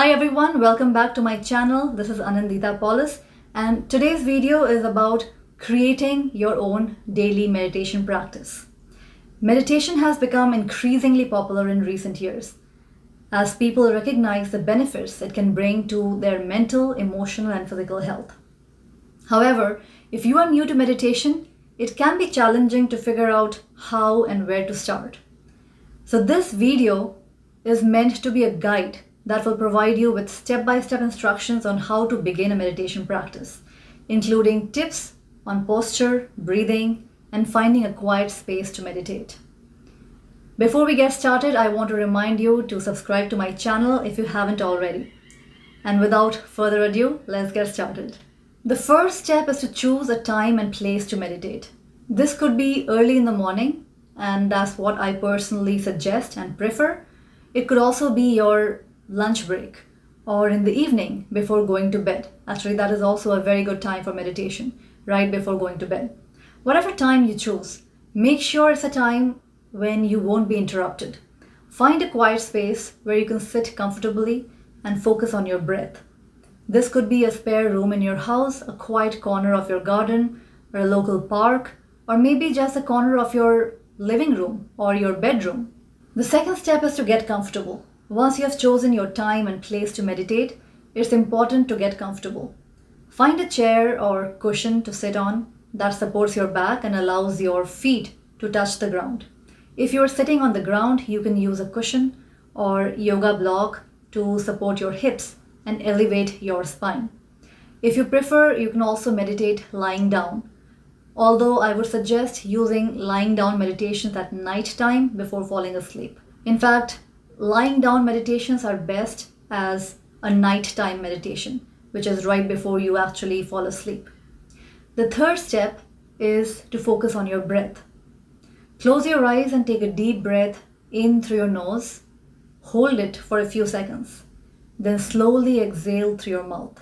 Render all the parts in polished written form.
Hi everyone, welcome back to my channel. This is Annindita Palaus, and today's video is about creating your own daily meditation practice. Meditation has become increasingly popular in recent years as people recognize the benefits it can bring to their mental, emotional, and physical health. However, if you are new to meditation, it can be challenging to figure out how and where to start. So this video is meant to be a guide that will provide you with step-by-step instructions on how to begin a meditation practice, including tips on posture, breathing, and finding a quiet space to meditate. Before we get started, I want to remind you to subscribe to my channel if you haven't already. And without further ado, let's get started. The first step is to choose a time and place to meditate. This could be early in the morning, and that's what I personally suggest and prefer. It could also be your lunch break or in the evening before going to bed. Actually, that is also a very good time for meditation, right before going to bed. Whatever time you choose, make sure it's a time when you won't be interrupted. Find a quiet space where you can sit comfortably and focus on your breath. This could be a spare room in your house, a quiet corner of your garden, or a local park, or maybe just a corner of your living room or your bedroom. The second step is to get comfortable. Once you have chosen your time and place to meditate, it's important to get comfortable. Find a chair or cushion to sit on that supports your back and allows your feet to touch the ground. If you're sitting on the ground, you can use a cushion or yoga block to support your hips and elevate your spine. If you prefer, you can also meditate lying down. Although I would suggest using lying down meditations at night time before falling asleep. In fact, lying down meditations are best as a nighttime meditation, which is right before you actually fall asleep. The third step is to focus on your breath. Close your eyes and take a deep breath in through your nose. Hold it for a few seconds. Then slowly exhale through your mouth.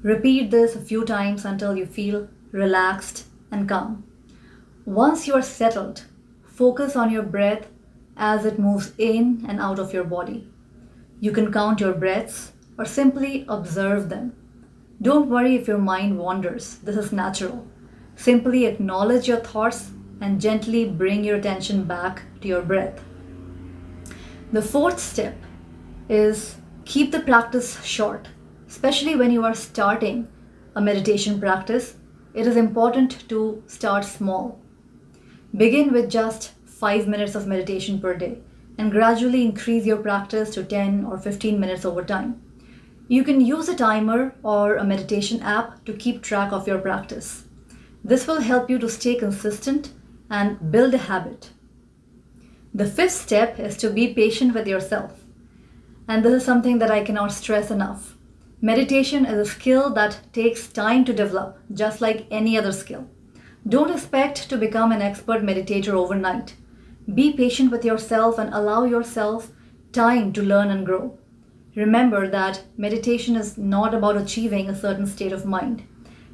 Repeat this a few times until you feel relaxed and calm. Once you are settled, focus on your breath as it moves in and out of your body. You can count your breaths or simply observe them. Don't worry if your mind wanders. This is natural. Simply acknowledge your thoughts and gently bring your attention back to your breath. The fourth step is keep the practice short. Especially when you are starting a meditation practice, it is important to start small. Begin with just 5 minutes of meditation per day and gradually increase your practice to 10 or 15 minutes over time. You can use a timer or a meditation app to keep track of your practice. This will help you to stay consistent and build a habit. The fifth step is to be patient with yourself. And this is something that I cannot stress enough. Meditation is a skill that takes time to develop, just like any other skill. Don't expect to become an expert meditator overnight. Be patient with yourself and allow yourself time to learn and grow. Remember that meditation is not about achieving a certain state of mind.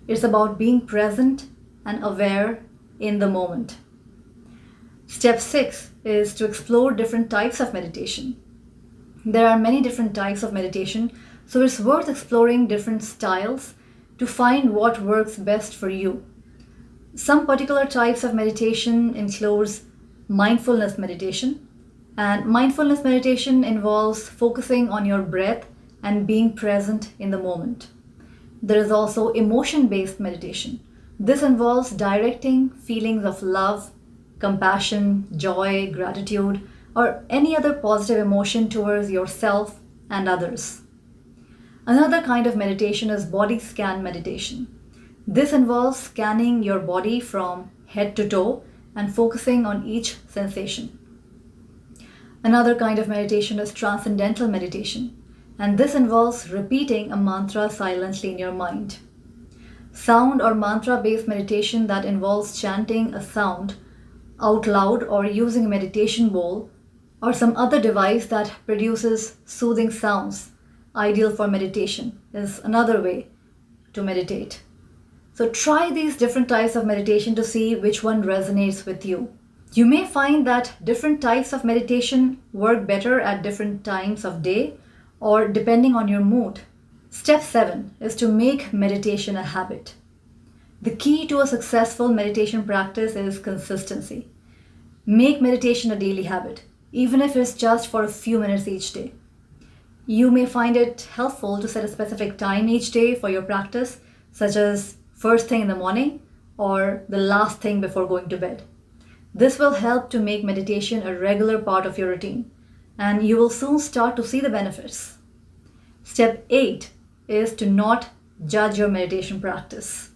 It's about being present and aware in the moment. Step 6 is to explore different types of meditation. There are many different types of meditation, so it's worth exploring different styles to find what works best for you. Some particular types of meditation includes mindfulness meditation, and mindfulness meditation involves focusing on your breath and being present in the moment. There is also emotion-based meditation. This involves directing feelings of love, compassion, joy, gratitude, or any other positive emotion towards yourself and others. Another kind of meditation is body scan meditation. This involves scanning your body from head to toe and focusing on each sensation. Another kind of meditation is transcendental meditation, and this involves repeating a mantra silently in your mind. Sound or mantra-based meditation that involves chanting a sound out loud or using a meditation bowl or some other device that produces soothing sounds, ideal for meditation, is another way to meditate. So try these different types of meditation to see which one resonates with you. You may find that different types of meditation work better at different times of day or depending on your mood. Step 7 is to make meditation a habit. The key to a successful meditation practice is consistency. Make meditation a daily habit, even if it's just for a few minutes each day. You may find it helpful to set a specific time each day for your practice, such as first thing in the morning or the last thing before going to bed. This will help to make meditation a regular part of your routine, and you will soon start to see the benefits. Step 8 is to not judge your meditation practice.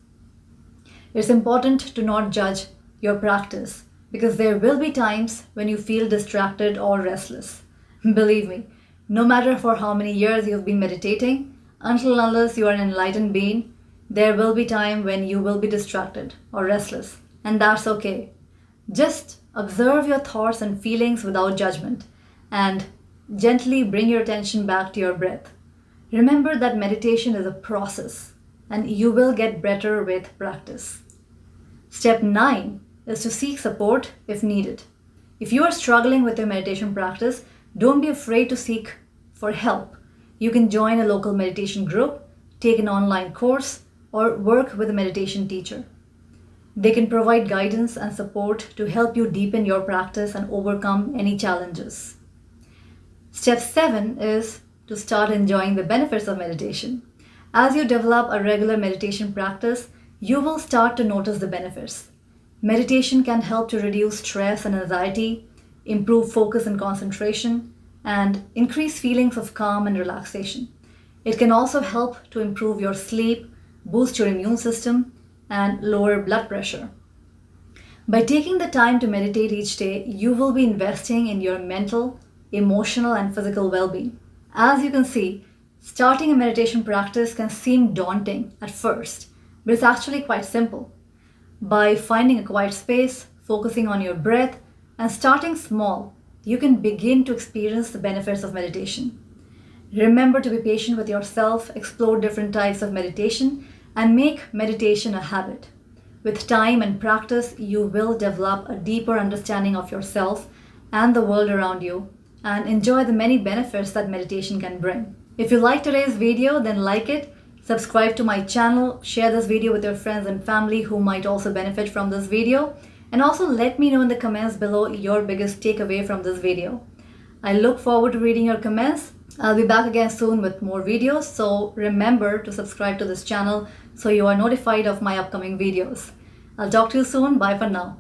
It's important to not judge your practice because there will be times when you feel distracted or restless. Believe me, no matter for how many years you've been meditating, until unless you are an enlightened being, there will be time when you will be distracted or restless, and that's okay. Just observe your thoughts and feelings without judgment and gently bring your attention back to your breath. Remember that meditation is a process and you will get better with practice. Step 9 is to seek support if needed. If you are struggling with your meditation practice, don't be afraid to seek for help. You can join a local meditation group, take an online course, or work with a meditation teacher. They can provide guidance and support to help you deepen your practice and overcome any challenges. Step 7 is to start enjoying the benefits of meditation. As you develop a regular meditation practice, you will start to notice the benefits. Meditation can help to reduce stress and anxiety, improve focus and concentration, and increase feelings of calm and relaxation. It can also help to improve your sleep, boost your immune system, and lower blood pressure. By taking the time to meditate each day, you will be investing in your mental, emotional, and physical well-being. As you can see, starting a meditation practice can seem daunting at first, but it's actually quite simple. By finding a quiet space, focusing on your breath, and starting small, you can begin to experience the benefits of meditation. Remember to be patient with yourself, explore different types of meditation, and make meditation a habit. With time and practice, you will develop a deeper understanding of yourself and the world around you, and enjoy the many benefits that meditation can bring. If you like today's video, then like it, subscribe to my channel, share this video with your friends and family who might also benefit from this video, and also let me know in the comments below your biggest takeaway from this video. I look forward to reading your comments. I'll be back again soon with more videos, so remember to subscribe to this channel so you are notified of my upcoming videos. I'll talk to you soon. Bye for now.